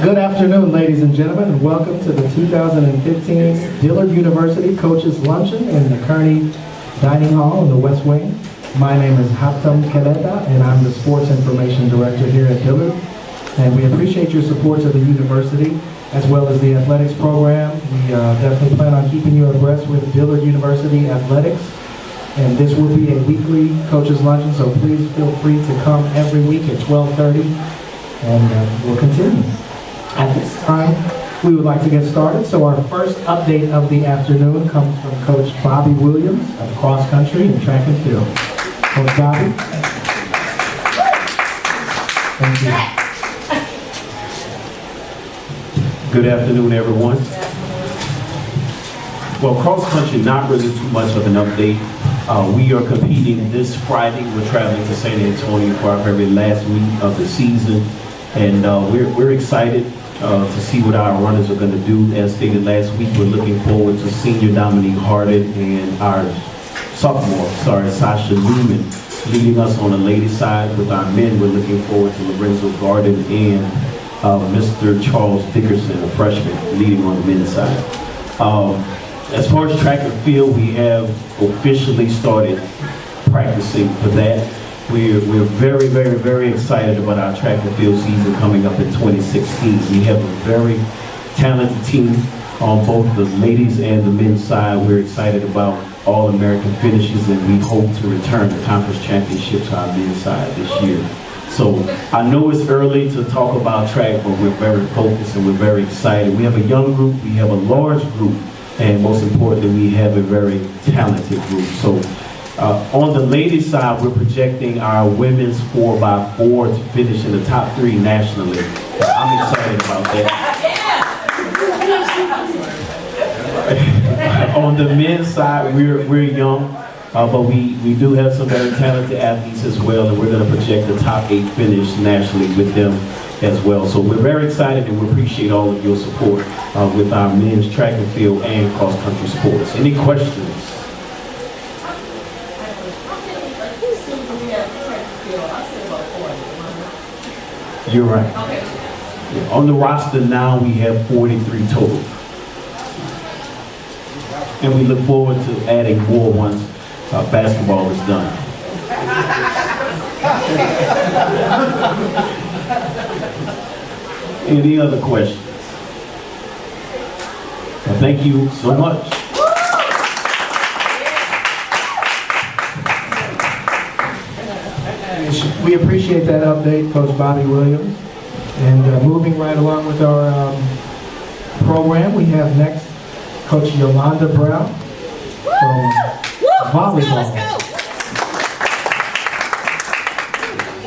Good afternoon, ladies and gentlemen, and welcome to the 2015 Dillard University Coaches Luncheon in the Kearney Dining Hall in the West Wing. My name is Haptam Keleta, and I'm the Sports Information Director here at Dillard. And we appreciate your support to the university, as well as the athletics program. We definitely plan on keeping you abreast with Dillard University Athletics. And this will be a weekly Coaches Luncheon, so please feel free to come every week at 12:30, and we'll continue. At this time, we would like to get started. So our first update of the afternoon comes from Coach Bobby Williams of cross country and track and field. Coach Bobby. Thank you. Good afternoon, everyone. Well, cross country, not really too much of an update. We are competing this Friday. We're traveling to San Antonio for our very last week of the season. And we're excited to see what our runners are going to do. As stated last week, we're looking forward to senior Dominique Harden and our sophomore, Sasha Newman, leading us on the ladies' side. With our men, we're looking forward to Lorenzo Garden and Mr. Charles Dickerson, a freshman, leading on the men's side. As far as track and field, we have officially started practicing for that. We're very, very, very excited about our track and field season coming up in 2016. We have a very talented team on both the ladies and the men's side. We're excited about All-American finishes, and we hope to return the conference championship to our men's side this year. So I know it's early to talk about track, but we're very focused and we're very excited. We have a young group, we have a large group, and most importantly, we have a very talented group. So on the ladies' side, we're projecting our women's 4x4 to finish in the top 3 nationally. I'm excited about that. On the men's side, we're young, but we do have some very talented athletes as well, and we're going to project the top 8 finish nationally with them as well. So we're very excited, and we appreciate all of your support with our men's track and field and cross-country sports. Any questions? You're right. Yeah, on the roster now, we have 43 total. And we look forward to adding more once basketball is done. Any other questions? Well, thank you so much. We appreciate that update, Coach Bobby Williams. And moving right along with our program, we have next Coach Yolanda Brown from volleyball.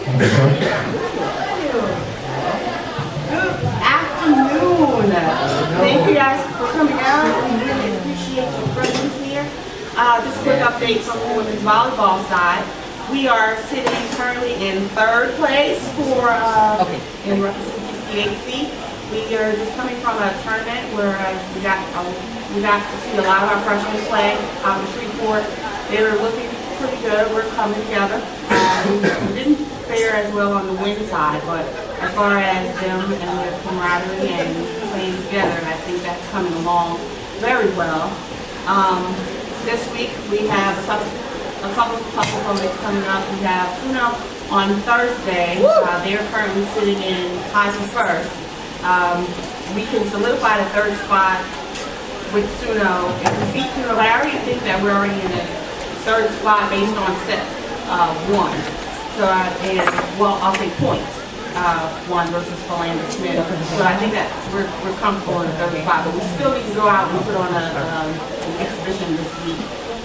Thank you, Coach. Good afternoon. Thank you guys for coming out. We really appreciate your presence here. Just a quick update from the women's volleyball side. We are sitting currently in 3rd place for in representing CAC. We are just coming from a tournament where we got to see a lot of our freshmen play out of Shreveport. They were looking pretty good. We're coming together. We didn't fare as well on the men's side, but as far as them and their camaraderie and playing together, I think that's coming along very well. This week we have a couple opponents coming up. We have Suno on Thursday. They're currently sitting in ties for 1st. We can solidify the 3rd spot with Suno. If we beat Suno, but I already think that we're already in the 3rd spot based on set 1. So, I'll say points. 1 versus Philander Smith. So I think that we're comfortable in the 3rd spot, but we still need to go out and put on an exhibition this week.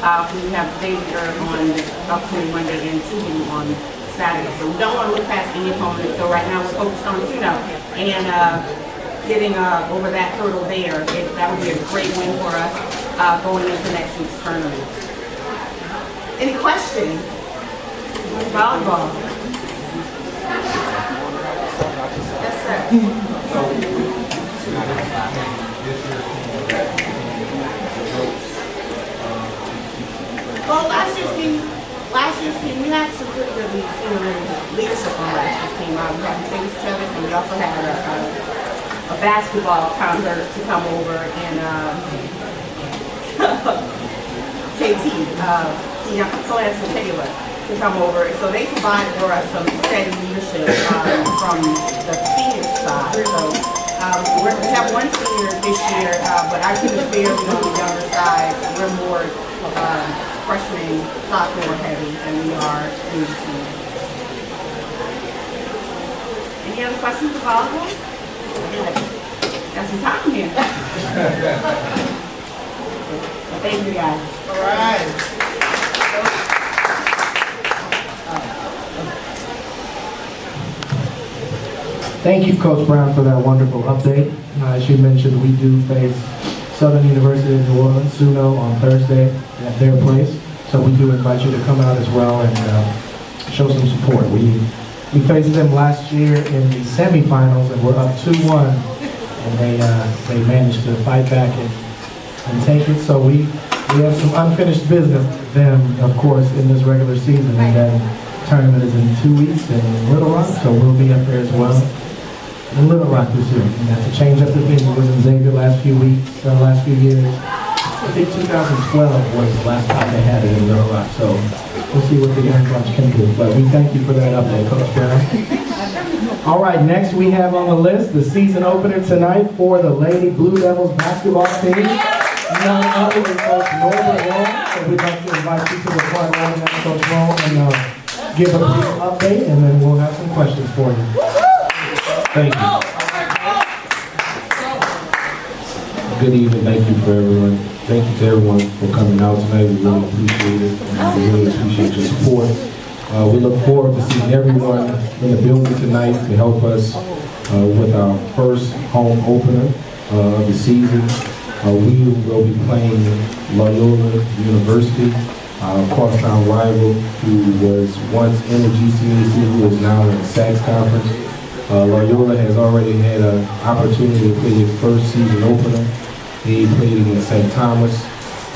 We have Xavier on upcoming Monday and Tuesday on Saturday. So we don't want to look past any opponent. So right now we're focused on Suno and getting over that hurdle there. That would be a great win for us going into next week's tournament. Any questions? Volleyball. Yes, sir. Well, last year's team, we had some pretty good leadership on last year's team. We haven't seen each other, so we also had a basketball concert to come over, and KT, Clarence Taylor, to come over. So they provided for us some steady leadership from the senior side. So we have one senior this year, but our team is very on the younger side. We're more freshman, sophomore heavy than we are in the senior. Any other questions about volleyball? Got some time here. Thank you, guys. All right. Thank you, Coach Brown, for that wonderful update. As you mentioned, we do face Southern University of New Orleans, SUNO, on Thursday at their place. So we do invite you to come out as well and show some support. We faced them last year in the semifinals and we're up 2-1, and they managed to fight back and take it. So we have some unfinished business with them, of course, in this regular season, and that tournament is in 2 weeks in Little Rock, so we'll be up there as well. In Little Rock this year, and that's to change up the venue. It was in Xavier last few years. I think 2012 was the last time they had it in Little Rock, so we'll see what the Young Bunch can do. But we thank you for that update, Coach Brown. All right, next we have on the list the season opener tonight for the Lady Blue Devils basketball team. None other than Coach Norbert Long. So we'd like to invite you to the front row now, Coach Long, and give a brief update, and then we'll have some questions for you. Thank you. Good evening. Thank you for everyone. Thank you to everyone for coming out tonight. We really appreciate it. And we really appreciate your support. We look forward to seeing everyone in the building tonight to help us with our first home opener of the season. We will be playing Loyola University, our crosstown rival, who was once in the GCAC, who is now in the SACS conference. Loyola has already had an opportunity to play his first season opener. He played against St. Thomas.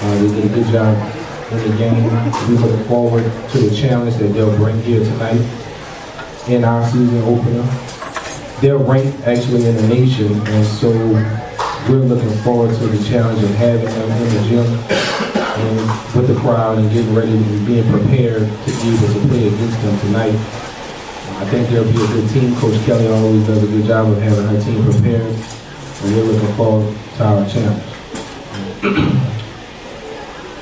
They did a good job in the game. We look forward to the challenge that they'll bring here tonight in our season opener. They're ranked actually in the nation, and so we're looking forward to the challenge of having them in the gym and with the crowd and getting ready and being prepared to be able to play against them tonight. I think there'll be a good team. Coach Kelly always does a good job of having her team prepared, and we're looking forward to our challenge.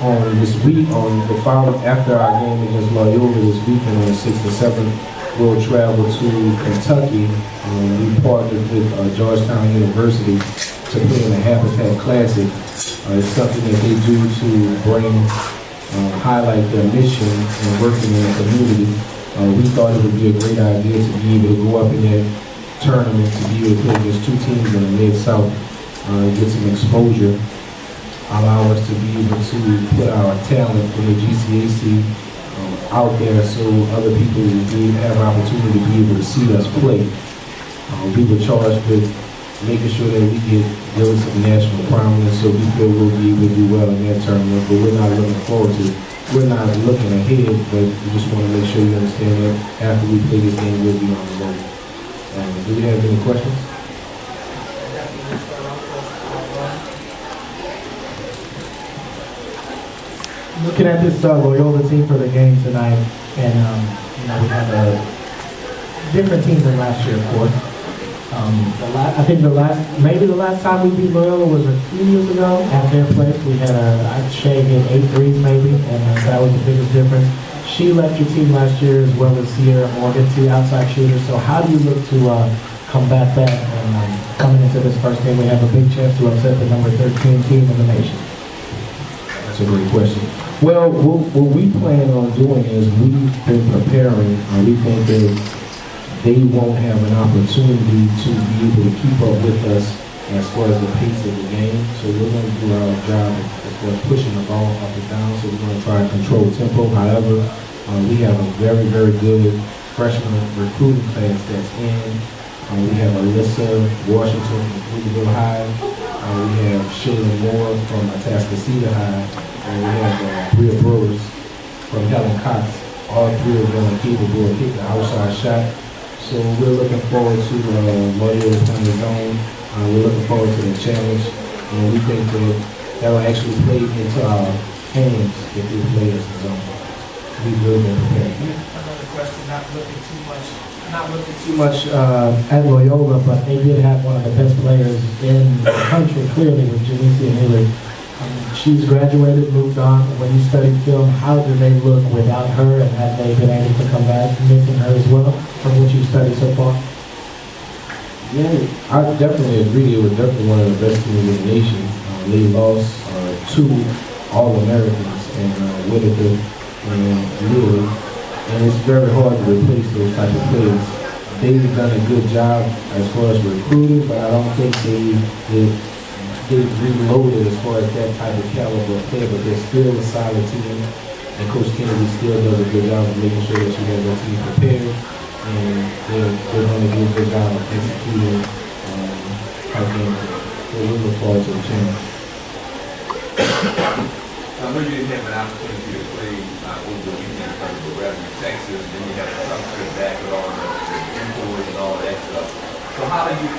On this week, on the following after our game against Loyola this weekend on the 6th and 7th, we'll travel to Kentucky. We partnered with Georgetown University to play in the Habitat Classic. It's something that they do to highlight their mission and working in the community. We thought it would be a great idea to be able to go up in that tournament, to be able to play against two teams in the Mid-South, get some exposure, allow us to be able to put our talent in the GCAC out there so other people will have an opportunity to be able to see us play. We were charged with making sure that we get really some national prominence, so we feel we'll be able to do well in that tournament, but we're not looking forward to it. We're not looking ahead, but we just want to make sure you understand that after we play this game, we'll be on the road. Do we have any questions? Looking at this Loyola team for the game tonight, and we have a different team than last year, of course. I think the last time we beat Loyola was a few years ago at their place. We had Shay hit 8 threes maybe, and that was the biggest difference. She left your team last year as well as Sierra Morgan, 2 outside shooters. So how do you look to combat that? And coming into this first game, we have a big chance to upset the number 13 team in the nation. That's a great question. Well, what we plan on doing is we've been preparing. We think that they won't have an opportunity to be able to keep up with us as far as the pace of the game. So we're going to do our job as far as pushing the ball up and down. So we're going to try and control tempo. However, we have a very, very good freshman recruiting class that's in. We have Alyssa Washington from Pflugerville High. We have Shayla Moore from Atascocita High. And we have Bria Brewers from Helen Cox. All 3 of them are capable of hitting the outside shot. So we're looking forward to Loyola playing his own. We're looking forward to the challenge. And we think that will actually play into our hands if we play as a zone. We will be prepared. Another question, not looking too much at Loyola, but they did have one of the best players in the country, clearly, with Janicia Hillard. She's graduated, moved on. When you studied film, how do they look without her, and have they been able to come back missing her as well from what you've studied so far? Yeah, I definitely agree. It was definitely one of the best teams in the nation. They lost 2 All-Americans and Whitaker and Lewis, and it's very hard to replace those type of players. They've done a good job as far as recruiting, but I don't think they've reloaded as far as that type of caliber of player, but they're still a solid team. And Coach Kennedy still does a good job of making sure that she has her team prepared, and they're going to do a good job of executing our game. So we look forward to the challenge. I know you didn't have an opportunity to play over the weekend because of the weather in Texas, and then you have to come back with all the indoors and all that stuff. So how do you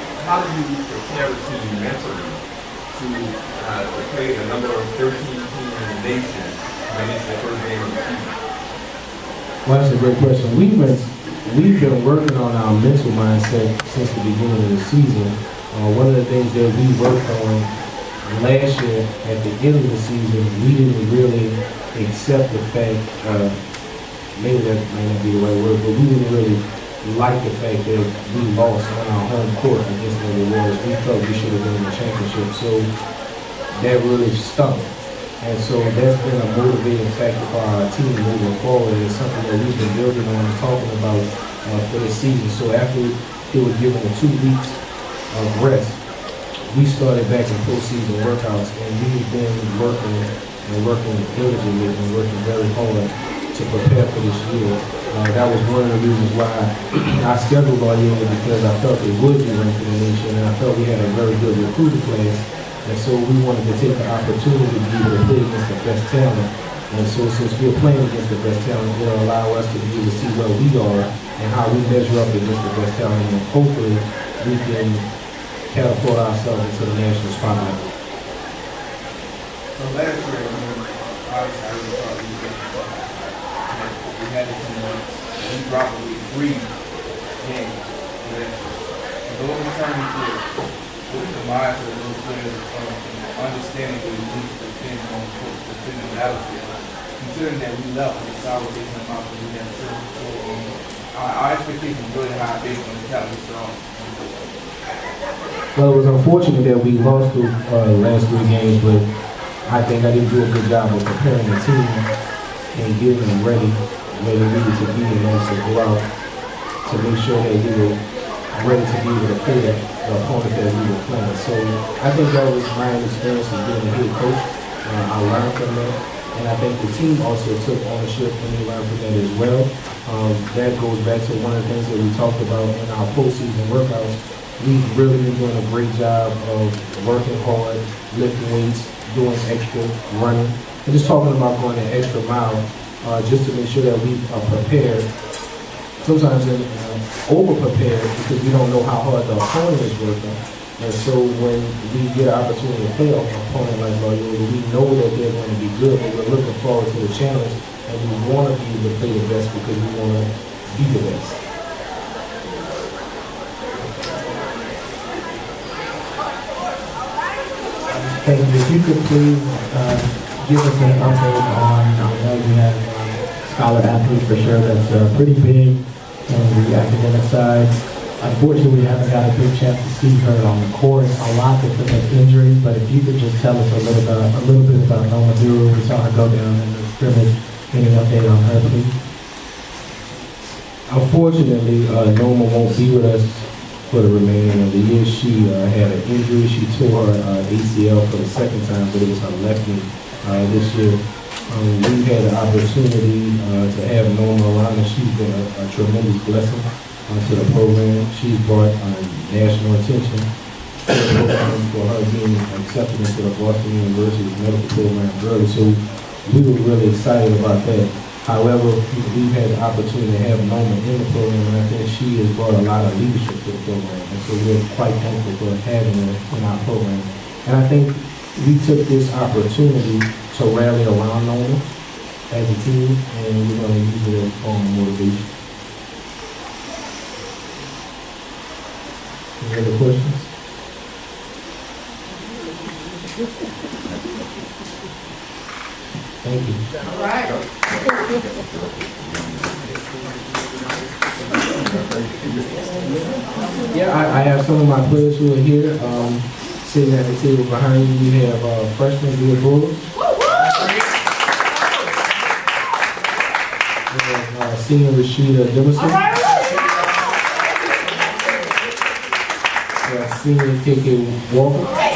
prepare a team mentally to play the number 13 team in the nation when it's the first game of the season? Well, that's a great question. We've been working on our mental mindset since the beginning of the season. One of the things that we worked on last year at the end of the season, we didn't really accept the fact, maybe that may not be the right word, but we didn't really like the fact that we lost on our home court against the Warriors. We felt we should have been in the championship, so that really stunk. And so that's been a motivating factor for our team moving forward. It's something that we've been building on and talking about for the season. So after it was given 2 weeks of rest, we started back in postseason workouts, and we've been working diligently and working very hard to prepare for this year. That was one of the reasons why I scheduled Loyola, because I felt it would be ranked in the nation, and I felt we had a very good recruiting class. And so we wanted to take the opportunity to be able to play against the best talent. And so since we're playing against the best talent, it'll allow us to be able to see where we are and how we measure up against the best talent. And hopefully we can catapult ourselves into the national spotlight. So last year, obviously, I really thought we had it in we probably 3 games. And those returning players, what is the mindset of those players understanding what it means to defend on the court, to defend the battlefield? Considering that we left with solid base and mouth, we had our expectations really high based on the talent we saw. Well, it was unfortunate that we lost the last 3 games, but I think I didn't do a good job of preparing the team and getting them ready where they needed to be in order to go out to make sure that we were ready to be able to play the opponent that we were playing. So I think that was my experience of being a head coach. I learned from that, and I think the team also took ownership and they learned from that as well. That goes back to one of the things that we talked about in our postseason workouts. We've really been doing a great job of working hard, lifting weights, doing extra running, and just talking about going an extra mile just to make sure that we are prepared. Sometimes over-prepared because we don't know how hard the opponent is working. And so when we get an opportunity to play an opponent like Loyola, we know that they're going to be good, but we're looking forward to the challenge, and we want to be able to play the best because we want to be the best. Thank you. If you could please give us an update on, I know you have scholar athletes for sure, that's pretty big on the academic side. Unfortunately, we haven't got a big chance to see her on the court a lot because of injuries, but if you could just tell us a little bit about Noma Duru. We saw her go down in the scrimmage. Any update on her, please? Unfortunately, Noma won't be with us for the remaining of the year. She had an injury. She tore her ACL for the 2nd time, but it was her left knee this year. We've had the opportunity to have Noma around, and she's been a tremendous blessing to the program. She's brought national attention to the program for her being accepted into the Boston University's medical program early. So we were really excited about that. However, we've had the opportunity to have Noma in the program, and I think she has brought a lot of leadership to the program. And so we're quite thankful for having her in our program. And I think we took this opportunity to rally around Noma as a team, and we're going to use it as a form of motivation. Any other questions? Thank you. All right. Yeah, I have some of my players who are here, sitting at the table behind you. We have freshman Bleu. We have senior Rashida Dimmerson. All right. We have senior KK Walker.